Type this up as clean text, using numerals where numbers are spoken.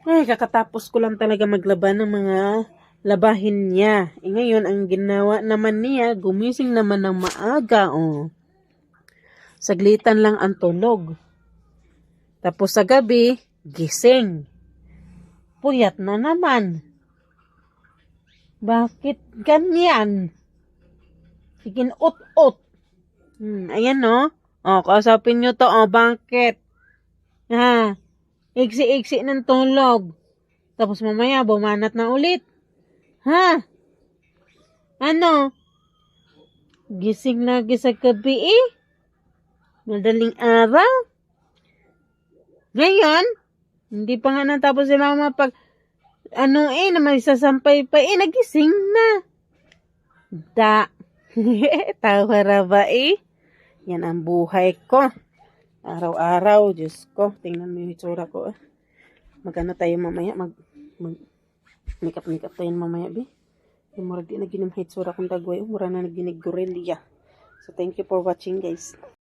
Ay, kakatapos ko lang talaga maglaban ng mga labahin niya. Ngayon, ang ginawa naman niya, gumising naman ng maaga, oh. Saglitan lang ang tulog. Tapos sa gabi, gising. Puyat na naman. Bakit ganyan? Sigin ut-ut. Ayan, no? Oh, kausapin nyo to, oh, bakit? Ha? Iksi-iksi ng tulog. Tapos mamaya, bumanat na ulit. Ha? Ano? Gising lagi sa gabi eh. Madaling araw. Ngayon, hindi pa nga natapos si mama pag na may sasampay pa nagising na. Tawa ra ba eh? Yan ang buhay ko. Araw-araw, Diyos ko. Tingnan mo yung itsura ko. Magano tayo mamaya? Makeup tayo mamaya, be. Yung murag di na ginimhitsura kong dagway. Mura na naginigurelya. So, thank you for watching, guys.